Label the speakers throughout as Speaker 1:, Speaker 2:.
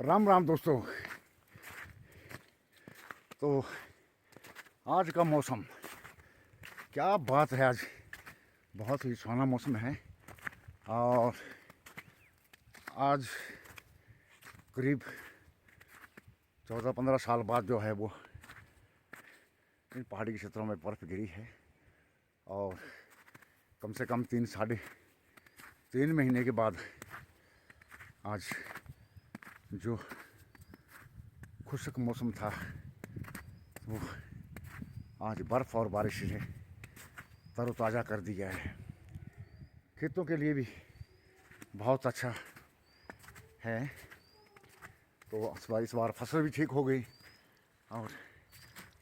Speaker 1: राम राम दोस्तों। तो आज का मौसम क्या बात है। आज बहुत ही सुहाना मौसम है और आज करीब 14-15 साल बाद जो है वो इन पहाड़ी के क्षेत्रों में बर्फ़ गिरी है और कम से कम 3 महीने के बाद आज जो खुश्क मौसम था वो आज बर्फ़ और बारिश ने तरोताज़ा कर दिया है। खेतों के लिए भी बहुत अच्छा है। तो इस बार फसल भी ठीक हो गई और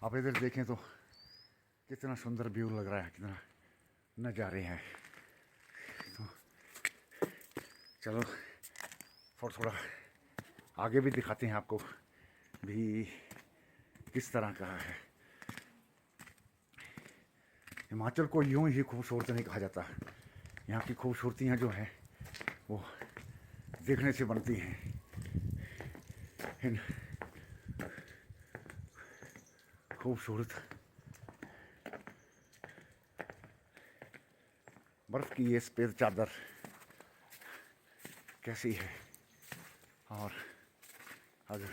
Speaker 1: आप इधर देखें तो कितना सुंदर व्यू लग रहा है, कितना नज़ारे हैं। तो चलो और थोड़ा आगे भी दिखाते हैं आपको भी किस तरह का है। हिमाचल को यूं ही खूबसूरत नहीं कहा जाता। यहाँ की खूबसूरतियाँ जो हैं वो देखने से बनती हैं। इन खूबसूरत बर्फ़ की ये सफ़ेद चादर कैसी है। और अगर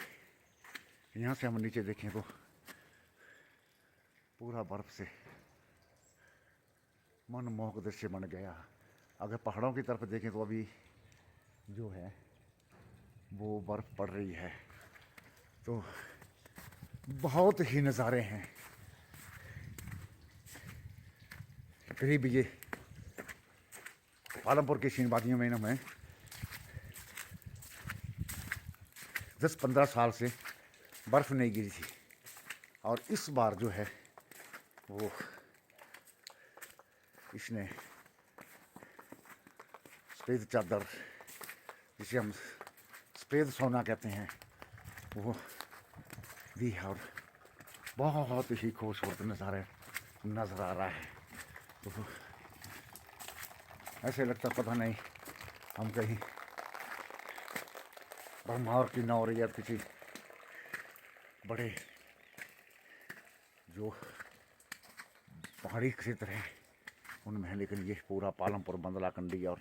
Speaker 1: यहाँ से हम नीचे देखें तो पूरा बर्फ़ से मनमोहक दृश्य बन गया। अगर पहाड़ों की तरफ देखें तो अभी जो है वो बर्फ़ पड़ रही है। तो बहुत ही नज़ारे हैं। करीब ये पालमपुर की शीन वादियों में मैं 10-15 साल से बर्फ़ नहीं गिरी थी और इस बार जो है वो इसने सफ़ेद चादर, जिसे हम सफ़ेद सोना कहते हैं, वो दी है और बहुत ही खूबसूरत नज़ारे नज़र आ रहा है। तो ऐसे लगता पता नहीं हम कहीं भरमौर की नौर या किसी बड़े जो पहाड़ी क्षेत्र हैं उनमें है। लेकिन ये पूरा पालमपुर, बंदला कंडी और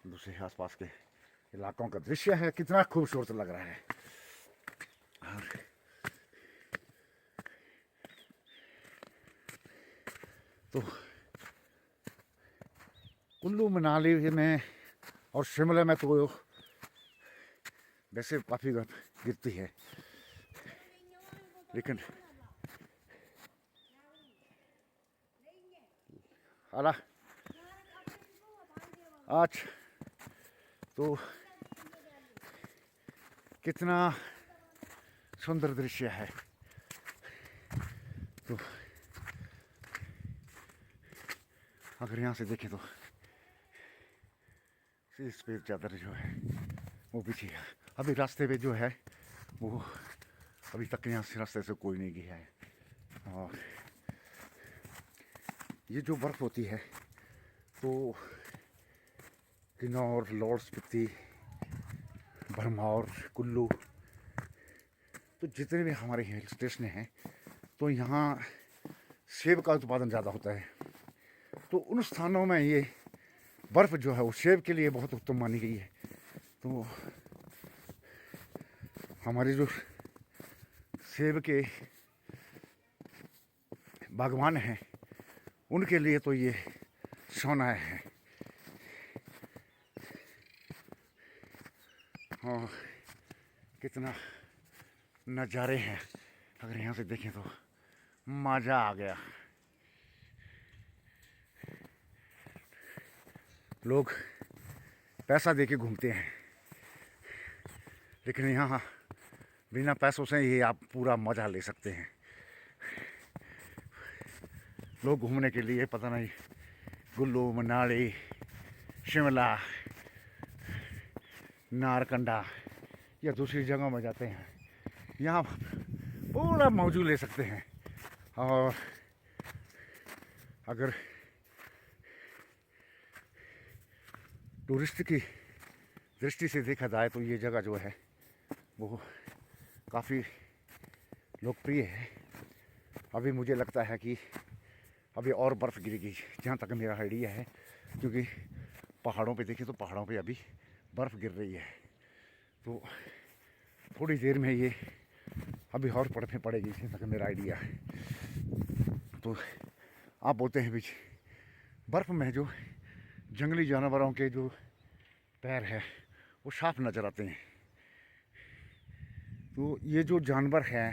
Speaker 1: दूसरे आसपास के इलाकों का दृश्य है। कितना खूबसूरत लग रहा है। और तो कुल्लू मनाली में और शिमला में तो वैसे काफ़ी गिरती है, लेकिन आला आज तो कितना सुंदर दृश्य है। तो अगर यहाँ से देखें तो सफ़ेद चादर जो है वो पीछे है। अभी रास्ते पे जो है वो अभी तक यहाँ से रास्ते से कोई नहीं गया है। और ये जो बर्फ़ होती है तो किन्नौर, लाहौल स्पीति, भरमौर, कुल्लू, तो जितने भी हमारे हिल स्टेशन हैं तो यहाँ सेब का उत्पादन ज़्यादा होता है। तो उन स्थानों में ये बर्फ़ जो है वो सेब के लिए बहुत उत्तम मानी गई है। तो हमारे जो सेब के बागवान हैं उनके लिए तो ये सोना है। और कितना नज़ारे हैं। अगर यहाँ से देखें तो मज़ा आ गया। लोग पैसा देके घूमते हैं, लेकिन यहाँ बिना पैसों से ही आप पूरा मज़ा ले सकते हैं। लोग घूमने के लिए पता नहीं कुल्लू, मनाली, शिमला, नारकंडा या दूसरी जगहों में जाते हैं। यहाँ पूरा मौजू ले सकते हैं। और अगर टूरिस्ट की दृष्टि से देखा जाए तो ये जगह जो है वो काफ़ी लोकप्रिय है। अभी मुझे लगता है कि अभी और बर्फ़ गिरेगी, जहाँ तक मेरा आइडिया है, क्योंकि पहाड़ों पे देखें तो पहाड़ों पे अभी बर्फ़ गिर रही है। तो थोड़ी देर में ये अभी और बर्फ़ें पड़ेगी, जहाँ तक मेरा आइडिया है। तो आप बोलते हैं बीच बर्फ़ में जो जंगली जानवरों के जो पैर है वो साफ नज़र आते हैं। तो ये जो जानवर है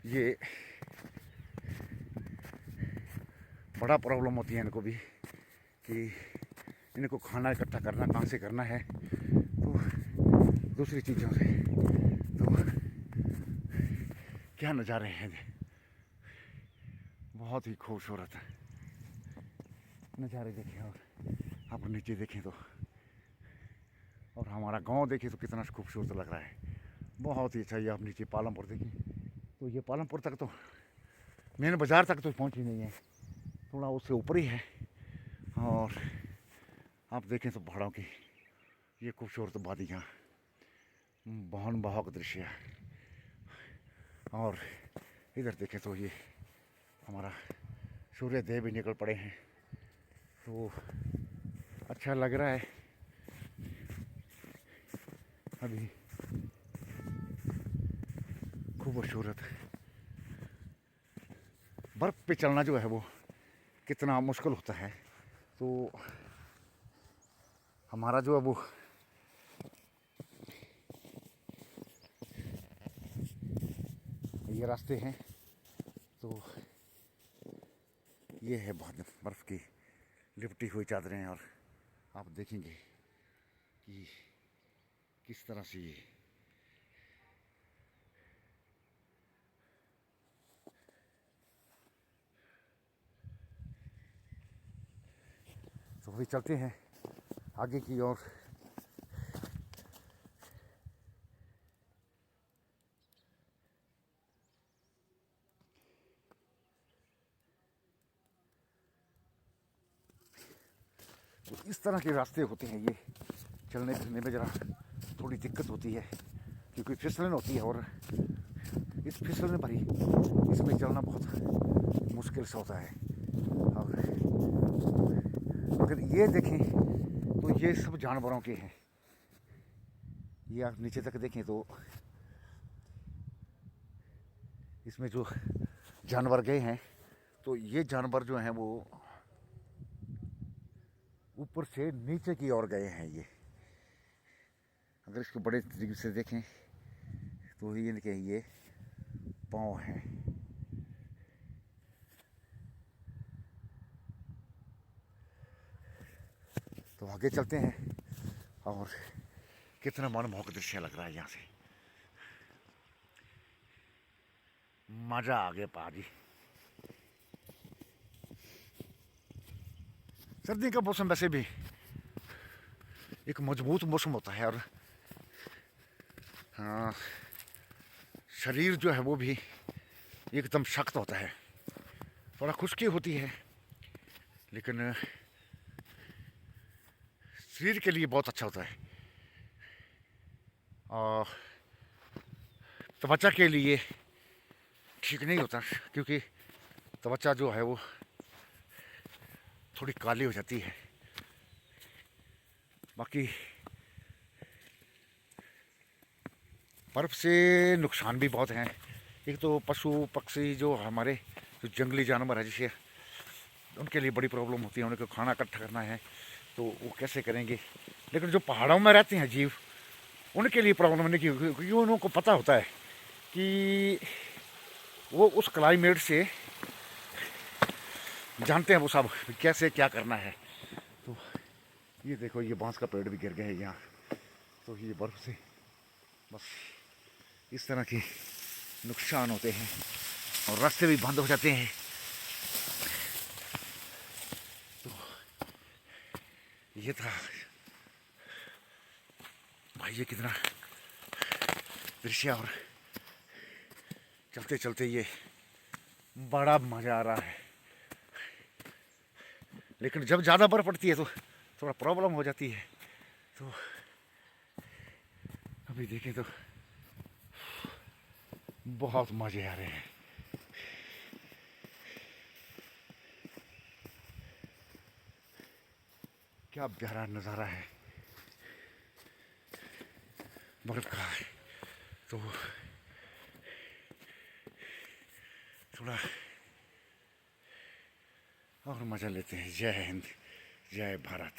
Speaker 1: ये बड़ा प्रॉब्लम होती है इनको भी, कि इनको खाना इकट्ठा करना कहाँ से करना है, तो दूसरी चीज़ों से। तो क्या नज़ारे हैं, बहुत ही खूबसूरत नज़ारे देखें। और आप नीचे देखें तो, और हमारा गांव देखें तो कितना खूबसूरत लग रहा है, बहुत ही अच्छा। ये आप नीचे पालमपुर देखें तो ये पालमपुर तक तो मेन बाज़ार तक तो पहुंची नहीं है, थोड़ा उससे ऊपर ही है। और आप देखें तो पहाड़ों की ये खूबसूरत वादियाँ, बहुत भावुक दृश्य है। और इधर देखें तो ये हमारा सूर्य देव भी निकल पड़े हैं, तो अच्छा लग रहा है। अभी खूबसूरत बर्फ़ पे चलना जो है वो कितना मुश्किल होता है। तो हमारा जो है वो ये रास्ते हैं, तो ये है बहुत बर्फ़ की लिपटी हुई चादरें। और आप देखेंगे कि किस तरह से ये तो अभी चलते हैं आगे की ओर। तो इस तरह के रास्ते होते हैं ये, चलने फिरने में ज़रा थोड़ी दिक्कत होती है, क्योंकि फिसलन होती है। और इस फिसलन पर ही इसमें चलना बहुत मुश्किल से होता है। और अगर ये देखें तो ये सब जानवरों के हैं। ये आप नीचे तक देखें तो इसमें जो जानवर गए हैं, तो ये जानवर जो हैं वो ऊपर से नीचे की ओर गए हैं। ये अगर इसको बड़े तरीके से देखें तो ये इनके ये पाँव हैं। तो आगे चलते हैं, और कितना मनमोहक दृश्य लग रहा है यहाँ से, मजा आ गया पाजी। सर्दी का मौसम वैसे भी एक मजबूत मौसम होता है, और हाँ, शरीर जो है वो भी एकदम सख्त होता है। थोड़ा खुश्की होती है, लेकिन शरीर के लिए बहुत अच्छा होता है। और त्वचा के लिए ठीक नहीं होता, क्योंकि त्वचा जो है वो थोड़ी काली हो जाती है। बाकी बर्फ़ से नुकसान भी बहुत हैं। एक तो पशु पक्षी जो हमारे जो जंगली जानवर है, जिसे उनके लिए बड़ी प्रॉब्लम होती है, उनको खाना इकट्ठा करना है तो वो कैसे करेंगे। लेकिन जो पहाड़ों में रहते हैं जीव, उनके लिए प्रॉब्लम नहीं, क्योंकि उनको पता होता है कि वो उस क्लाइमेट से जानते हैं वो सब कैसे क्या करना है। तो ये देखो, ये बांस का पेड़ भी गिर गया है यहाँ। तो ये बर्फ़ से बस इस तरह के नुकसान होते हैं, और रास्ते भी बंद हो जाते हैं। तो ये था भाई, ये कितना दृश्य, और चलते चलते ये बड़ा मज़ा आ रहा है। लेकिन जब ज़्यादा बर्फ़ पड़ती है तो थोड़ा प्रॉब्लम हो जाती है। तो अभी देखें तो बहुत मजे आ रहे हैं। क्या प्यारा नज़ारा है बर्फ का। तो थोड़ा और मज़ा लेते हैं। जय हिंद, जय भारत।